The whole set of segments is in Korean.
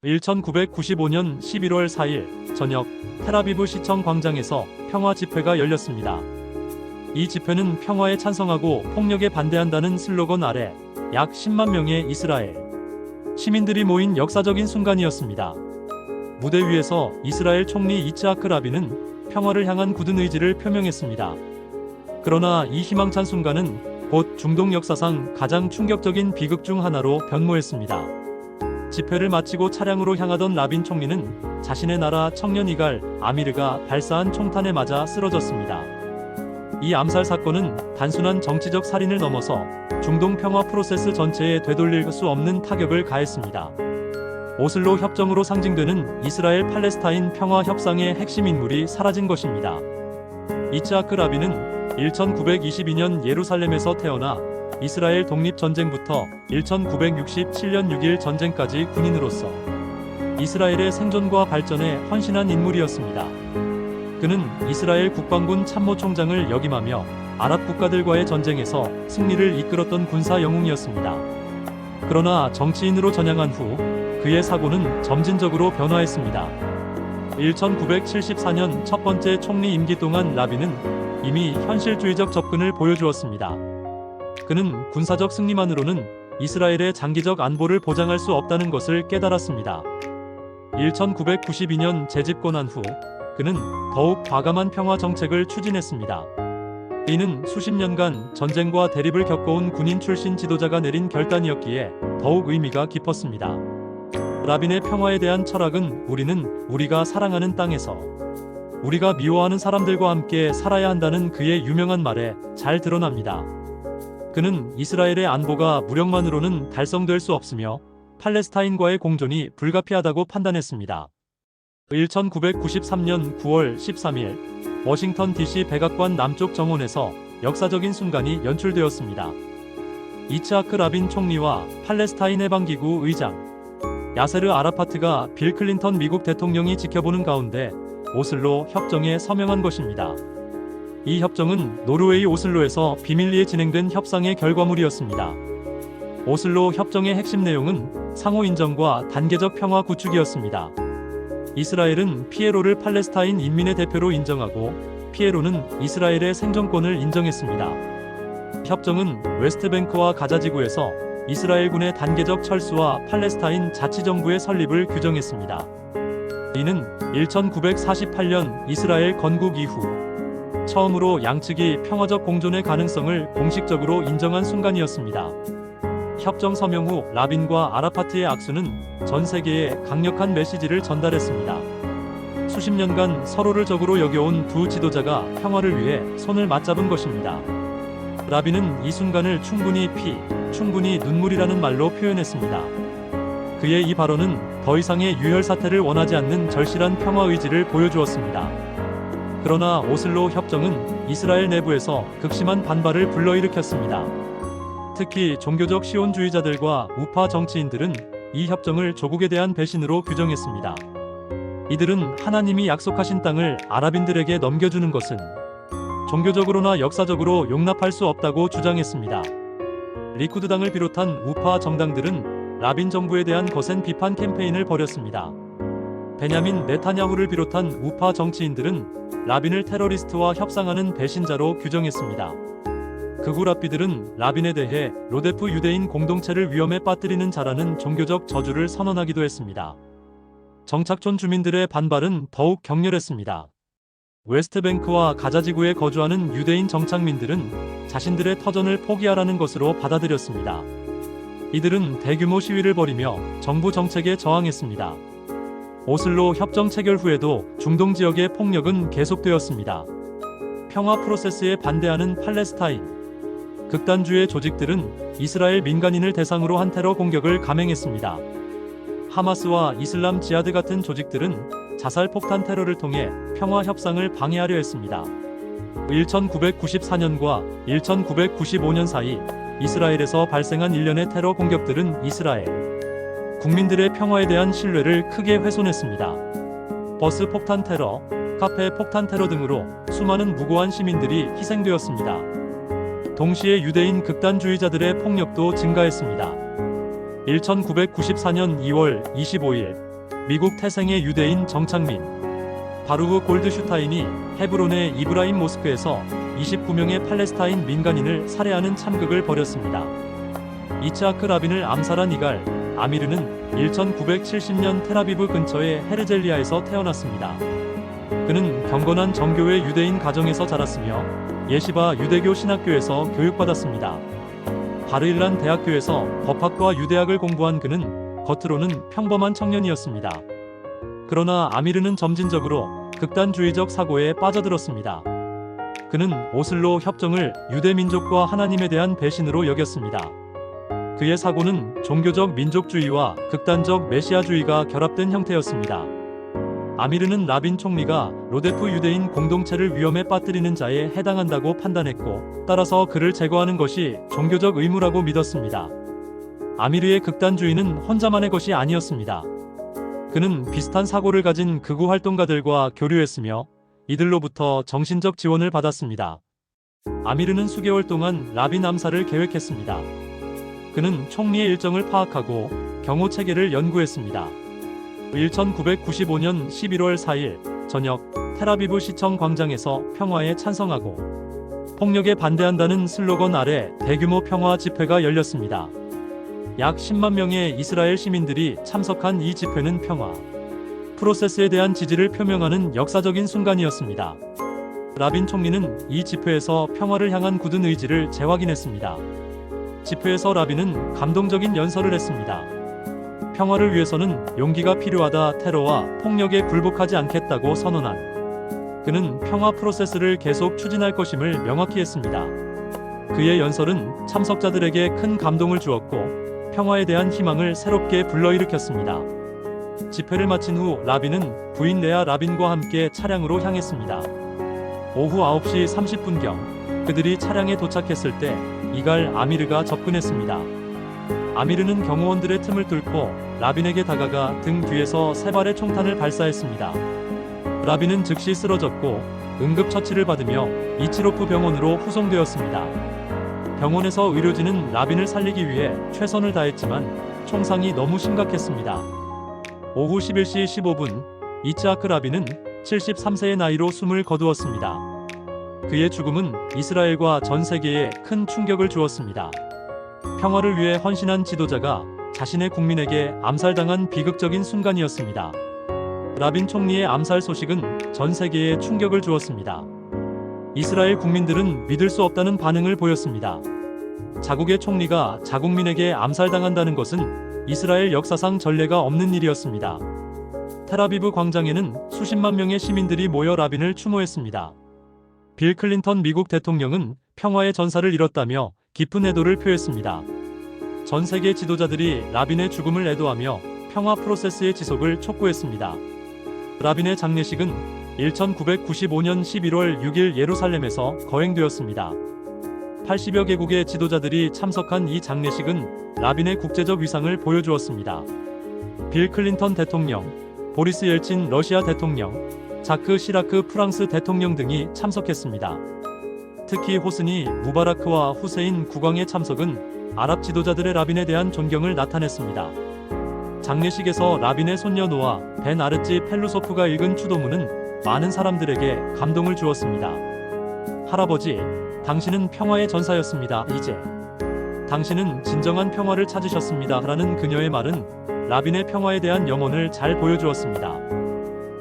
1995년 11월 4일 저녁 텔아비브 시청 광장에서 평화 집회가 열렸습니다. 이 집회는 평화에 찬성하고 폭력에 반대한다는 슬로건 아래 약 10만 명의 이스라엘 시민들이 모인 역사적인 순간이었습니다. 무대 위에서 이스라엘 총리 이츠하크 라빈은 평화를 향한 굳은 의지를 표명했습니다. 그러나 이 희망찬 순간은 곧 중동 역사상 가장 충격적인 비극 중 하나로 변모했습니다. 집회를 마치고 차량으로 향하던 라빈 총리는 자신의 나라 청년 이갈 아미르가 발사한 총탄에 맞아 쓰러졌습니다. 이 암살 사건은 단순한 정치적 살인을 넘어서 중동 평화 프로세스 전체에 되돌릴 수 없는 타격을 가했습니다. 오슬로 협정으로 상징되는 이스라엘 팔레스타인 평화 협상의 핵심 인물이 사라진 것입니다. 이츠하크 라빈은 1922년 예루살렘에서 태어나 이스라엘 독립전쟁부터 1967년 6.1 전쟁까지 군인으로서 이스라엘의 생존과 발전에 헌신한 인물이었습니다. 그는 이스라엘 국방군 참모총장을 역임하며 아랍 국가들과의 전쟁에서 승리를 이끌었던 군사 영웅이었습니다. 그러나 정치인으로 전향한 후 그의 사고는 점진적으로 변화했습니다. 1974년 첫 번째 총리 임기 동안 라빈은 이미 현실주의적 접근을 보여주었습니다. 그는 군사적 승리만으로는 이스라엘의 장기적 안보를 보장할 수 없다는 것을 깨달았습니다. 1992년 재집권한 후 그는 더욱 과감한 평화 정책을 추진했습니다. 이는 수십 년간 전쟁과 대립을 겪어온 군인 출신 지도자가 내린 결단이었기에 더욱 의미가 깊었습니다. 라빈의 평화에 대한 철학은 우리가 사랑하는 땅에서 우리가 미워하는 사람들과 함께 살아야 한다는 그의 유명한 말에 잘 드러납니다. 그는 이스라엘의 안보가 무력만으로는 달성될 수 없으며 팔레스타인과의 공존이 불가피하다고 판단했습니다. 1993년 9월 13일 워싱턴 DC 백악관 남쪽 정원에서 역사적인 순간이 연출되었습니다. 이츠하크 라빈 총리와 팔레스타인 해방기구 의장 야세르 아라파트가 빌 클린턴 미국 대통령이 지켜보는 가운데 오슬로 협정에 서명한 것입니다. 이 협정은 노르웨이 오슬로에서 비밀리에 진행된 협상의 결과물이었습니다. 오슬로 협정의 핵심 내용은 상호 인정과 단계적 평화 구축이었습니다. 이스라엘은 피에로를 팔레스타인 인민의 대표로 인정하고 피에로는 이스라엘의 생존권을 인정했습니다. 협정은 웨스트뱅크와 가자지구에서 이스라엘군의 단계적 철수와 팔레스타인 자치정부의 설립을 규정했습니다. 이는 1948년 이스라엘 건국 이후 처음으로 양측이 평화적 공존의 가능성을 공식적으로 인정한 순간이었습니다. 협정 서명 후 라빈과 아라파트의 악수는 전 세계에 강력한 메시지를 전달했습니다. 수십 년간 서로를 적으로 여겨온 두 지도자가 평화를 위해 손을 맞잡은 것입니다. 라빈은 이 순간을 충분히 눈물이라는 말로 표현했습니다. 그의 이 발언은 더 이상의 유혈 사태를 원하지 않는 절실한 평화 의지를 보여주었습니다. 그러나 오슬로 협정은 이스라엘 내부에서 극심한 반발을 불러일으켰습니다. 특히 종교적 시온주의자들과 우파 정치인들은 이 협정을 조국에 대한 배신으로 규정했습니다. 이들은 하나님이 약속하신 땅을 아랍인들에게 넘겨주는 것은 종교적으로나 역사적으로 용납할 수 없다고 주장했습니다. 리쿠드당을 비롯한 우파 정당들은 라빈 정부에 대한 거센 비판 캠페인을 벌였습니다. 베냐민 네타냐후를 비롯한 우파 정치인들은 라빈을 테러리스트와 협상하는 배신자로 규정했습니다. 극우 랍비들은 라빈에 대해 로데프 유대인 공동체를 위험에 빠뜨리는 자라는 종교적 저주를 선언하기도 했습니다. 정착촌 주민들의 반발은 더욱 격렬했습니다. 웨스트뱅크와 가자지구에 거주하는 유대인 정착민들은 자신들의 터전을 포기하라는 것으로 받아들였습니다. 이들은 대규모 시위를 벌이며 정부 정책에 저항했습니다. 오슬로 협정 체결 후에도 중동 지역의 폭력은 계속되었습니다. 평화 프로세스에 반대하는 팔레스타인 극단주의 조직들은 이스라엘 민간인을 대상으로 한 테러 공격을 감행했습니다. 하마스와 이슬람 지하드 같은 조직들은 자살 폭탄 테러를 통해 평화 협상을 방해하려 했습니다. 1994년과 1995년 사이 이스라엘에서 발생한 일련의 테러 공격들은 이스라엘 국민들의 평화에 대한 신뢰를 크게 훼손했습니다. 버스 폭탄 테러, 카페 폭탄 테러 등으로 수많은 무고한 시민들이 희생되었습니다. 동시에 유대인 극단주의자들의 폭력도 증가했습니다. 1994년 2월 25일 미국 태생의 유대인 정창민, 바루흐 골드슈타인이 헤브론의 이브라임 모스크에서 29명의 팔레스타인 민간인을 살해하는 참극을 벌였습니다. 이츠하크 라빈을 암살한 이갈 아미르는 1970년 텔아비브 근처의 헤르젤리아에서 태어났습니다. 그는 경건한 정교회 유대인 가정에서 자랐으며 예시바 유대교 신학교에서 교육받았습니다. 바르일란 대학교에서 법학과 유대학을 공부한 그는 겉으로는 평범한 청년이었습니다. 그러나 아미르는 점진적으로 극단주의적 사고에 빠져들었습니다. 그는 오슬로 협정을 유대 민족과 하나님에 대한 배신으로 여겼습니다. 그의 사고는 종교적 민족주의와 극단적 메시아주의가 결합된 형태였습니다. 아미르는 라빈 총리가 로데프 유대인 공동체를 위험에 빠뜨리는 자에 해당한다고 판단했고, 따라서 그를 제거하는 것이 종교적 의무라고 믿었습니다. 아미르의 극단주의는 혼자만의 것이 아니었습니다. 그는 비슷한 사고를 가진 극우 활동가들과 교류했으며 이들로부터 정신적 지원을 받았습니다. 아미르는 수개월 동안 라빈 암살을 계획했습니다. 그는 총리의 일정을 파악하고 경호 체계를 연구했습니다. 1995년 11월 4일 저녁 텔아비브 시청 광장에서 평화에 찬성하고 폭력에 반대한다는 슬로건 아래 대규모 평화 집회가 열렸습니다. 약 10만 명의 이스라엘 시민들이 참석한 이 집회는 평화 프로세스에 대한 지지를 표명하는 역사적인 순간이었습니다. 라빈 총리는 이 집회에서 평화를 향한 굳은 의지를 재확인했습니다. 집회에서 라빈은 감동적인 연설을 했습니다. 평화를 위해서는 용기가 필요하다. 테러와 폭력에 굴복하지 않겠다고 선언한 그는 평화 프로세스를 계속 추진할 것임을 명확히 했습니다. 그의 연설은 참석자들에게 큰 감동을 주었고 평화에 대한 희망을 새롭게 불러일으켰습니다. 집회를 마친 후 라빈은 부인 레아 라빈과 함께 차량으로 향했습니다. 오후 9시 30분경 그들이 차량에 도착했을 때 이갈 아미르가 접근했습니다. 아미르는 경호원들의 틈을 뚫고 라빈에게 다가가 등 뒤에서 3발의 총탄을 발사했습니다. 라빈은 즉시 쓰러졌고 응급처치를 받으며 이치로프 병원으로 후송되었습니다. 병원에서 의료진은 라빈을 살리기 위해 최선을 다했지만 총상이 너무 심각했습니다. 오후 11시 15분 이츠하크 라빈은 73세의 나이로 숨을 거두었습니다. 그의 죽음은 이스라엘과 전 세계에 큰 충격을 주었습니다. 평화를 위해 헌신한 지도자가 자신의 국민에게 암살당한 비극적인 순간이었습니다. 라빈 총리의 암살 소식은 전 세계에 충격을 주었습니다. 이스라엘 국민들은 믿을 수 없다는 반응을 보였습니다. 자국의 총리가 자국민에게 암살당한다는 것은 이스라엘 역사상 전례가 없는 일이었습니다. 텔아비브 광장에는 수십만 명의 시민들이 모여 라빈을 추모했습니다. 빌 클린턴 미국 대통령은 평화의 전사를 이뤘다며 깊은 애도를 표했습니다. 전 세계 지도자들이 라빈의 죽음을 애도하며 평화 프로세스의 지속을 촉구했습니다. 라빈의 장례식은 1995년 11월 6일 예루살렘에서 거행되었습니다. 80여 개국의 지도자들이 참석한 이 장례식은 라빈의 국제적 위상을 보여주었습니다. 빌 클린턴 대통령, 보리스 옐친 러시아 대통령, 자크 시라크 프랑스 대통령 등이 참석했습니다. 특히 호스니 무바라크와 후세인 국왕의 참석은 아랍 지도자들의 라빈에 대한 존경을 나타냈습니다. 장례식에서 라빈의 손녀 노아 벤 아르찌 펠루소프가 읽은 추도문은 많은 사람들에게 감동을 주었습니다. 할아버지, 당신은 평화의 전사였습니다. 이제 당신은 진정한 평화를 찾으셨습니다. 라는 그녀의 말은 라빈의 평화에 대한 염원을 잘 보여주었습니다.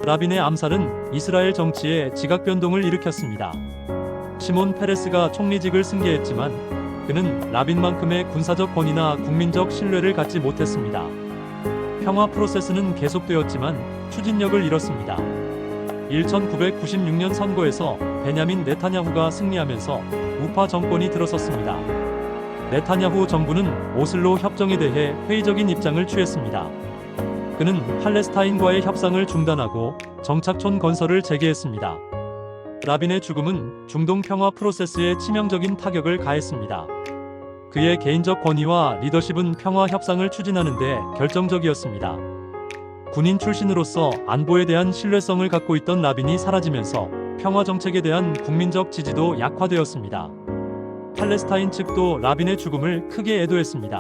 라빈의 암살은 이스라엘 정치에 지각 변동을 일으켰습니다. 시몬 페레스가 총리직을 승계했지만 그는 라빈만큼의 군사적 권위나 국민적 신뢰를 갖지 못했습니다. 평화 프로세스는 계속되었지만 추진력을 잃었습니다. 1996년 선거에서 베냐민 네타냐후가 승리하면서 우파 정권이 들어섰습니다. 네타냐후 정부는 오슬로 협정에 대해 회의적인 입장을 취했습니다. 그는 팔레스타인과의 협상을 중단하고 정착촌 건설을 재개했습니다. 라빈의 죽음은 중동 평화 프로세스에 치명적인 타격을 가했습니다. 그의 개인적 권위와 리더십은 평화 협상을 추진하는 데 결정적이었습니다. 군인 출신으로서 안보에 대한 신뢰성을 갖고 있던 라빈이 사라지면서 평화 정책에 대한 국민적 지지도 약화되었습니다. 팔레스타인 측도 라빈의 죽음을 크게 애도했습니다.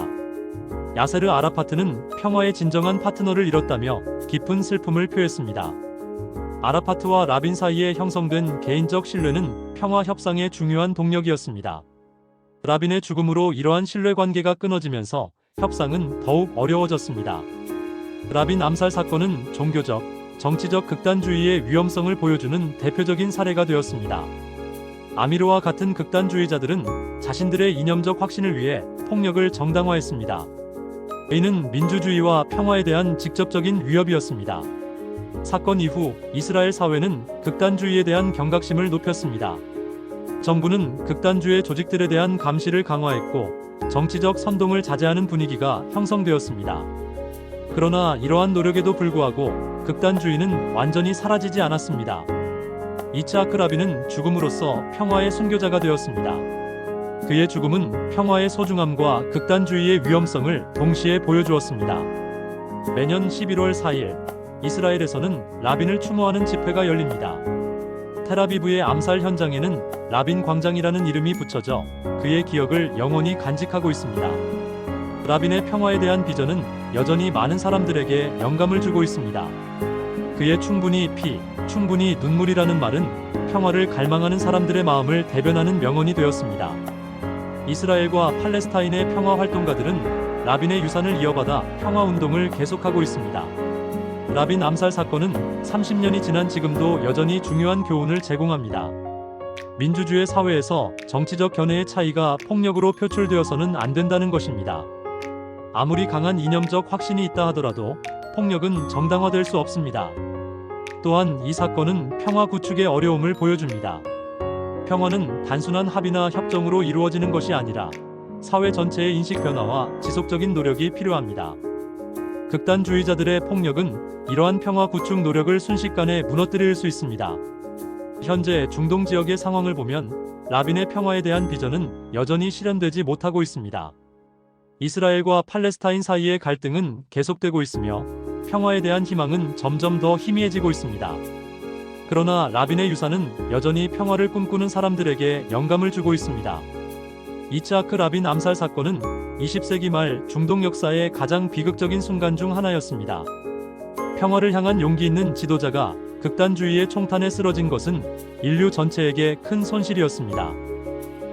야세르 아라파트는 평화의 진정한 파트너를 잃었다며 깊은 슬픔을 표했습니다. 아라파트와 라빈 사이에 형성된 개인적 신뢰는 평화 협상의 중요한 동력이었습니다. 라빈의 죽음으로 이러한 신뢰 관계가 끊어지면서 협상은 더욱 어려워졌습니다. 라빈 암살 사건은 종교적, 정치적 극단주의의 위험성을 보여주는 대표적인 사례가 되었습니다. 아미르와 같은 극단주의자들은 자신들의 이념적 확신을 위해 폭력을 정당화했습니다. 이는 민주주의와 평화에 대한 직접적인 위협이었습니다. 사건 이후 이스라엘 사회는 극단주의에 대한 경각심을 높였습니다. 정부는 극단주의 조직들에 대한 감시를 강화했고 정치적 선동을 자제하는 분위기가 형성되었습니다. 그러나 이러한 노력에도 불구하고 극단주의는 완전히 사라지지 않았습니다. 이츠하크 라빈은 죽음으로써 평화의 순교자가 되었습니다. 그의 죽음은 평화의 소중함과 극단주의의 위험성을 동시에 보여주었습니다. 매년 11월 4일 이스라엘에서는 라빈을 추모하는 집회가 열립니다. 텔아비브의 암살 현장에는 라빈 광장이라는 이름이 붙여져 그의 기억을 영원히 간직하고 있습니다. 라빈의 평화에 대한 비전은 여전히 많은 사람들에게 영감을 주고 있습니다. 그의 충분히 눈물이라는 말은 평화를 갈망하는 사람들의 마음을 대변하는 명언이 되었습니다. 이스라엘과 팔레스타인의 평화 활동가들은 라빈의 유산을 이어받아 평화 운동을 계속하고 있습니다. 라빈 암살 사건은 30년이 지난 지금도 여전히 중요한 교훈을 제공합니다. 민주주의 사회에서 정치적 견해의 차이가 폭력으로 표출되어서는 안 된다는 것입니다. 아무리 강한 이념적 확신이 있다 하더라도 폭력은 정당화될 수 없습니다. 또한 이 사건은 평화 구축의 어려움을 보여줍니다. 평화는 단순한 합의나 협정으로 이루어지는 것이 아니라 사회 전체의 인식 변화와 지속적인 노력이 필요합니다. 극단주의자들의 폭력은 이러한 평화 구축 노력을 순식간에 무너뜨릴 수 있습니다. 현재 중동 지역의 상황을 보면 라빈의 평화에 대한 비전은 여전히 실현되지 못하고 있습니다. 이스라엘과 팔레스타인 사이의 갈등은 계속되고 있으며 평화에 대한 희망은 점점 더 희미해지고 있습니다. 그러나 라빈의 유산은 여전히 평화를 꿈꾸는 사람들에게 영감을 주고 있습니다. 이츠하크 라빈 암살 사건은 20세기 말 중동 역사의 가장 비극적인 순간 중 하나였습니다. 평화를 향한 용기 있는 지도자가 극단주의의 총탄에 쓰러진 것은 인류 전체에게 큰 손실이었습니다.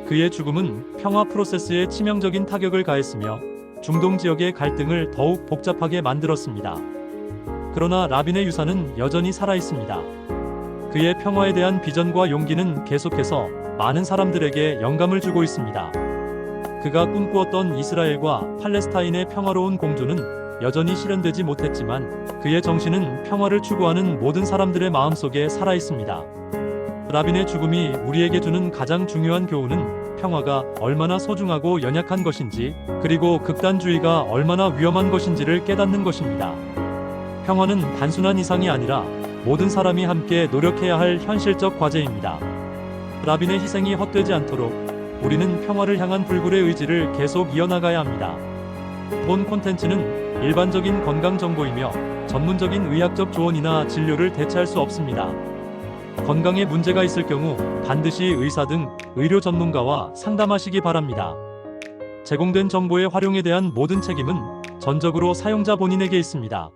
그의 죽음은 평화 프로세스에 치명적인 타격을 가했으며 중동 지역의 갈등을 더욱 복잡하게 만들었습니다. 그러나 라빈의 유산은 여전히 살아있습니다. 그의 평화에 대한 비전과 용기는 계속해서 많은 사람들에게 영감을 주고 있습니다. 그가 꿈꾸었던 이스라엘과 팔레스타인의 평화로운 공존은 여전히 실현되지 못했지만 그의 정신은 평화를 추구하는 모든 사람들의 마음속에 살아있습니다. 라빈의 죽음이 우리에게 주는 가장 중요한 교훈은 평화가 얼마나 소중하고 연약한 것인지, 그리고 극단주의가 얼마나 위험한 것인지를 깨닫는 것입니다. 평화는 단순한 이상이 아니라 모든 사람이 함께 노력해야 할 현실적 과제입니다. 라빈의 희생이 헛되지 않도록 우리는 평화를 향한 불굴의 의지를 계속 이어나가야 합니다. 본 콘텐츠는 일반적인 건강 정보이며 전문적인 의학적 조언이나 진료를 대체할 수 없습니다. 건강에 문제가 있을 경우 반드시 의사 등 의료 전문가와 상담하시기 바랍니다. 제공된 정보의 활용에 대한 모든 책임은 전적으로 사용자 본인에게 있습니다.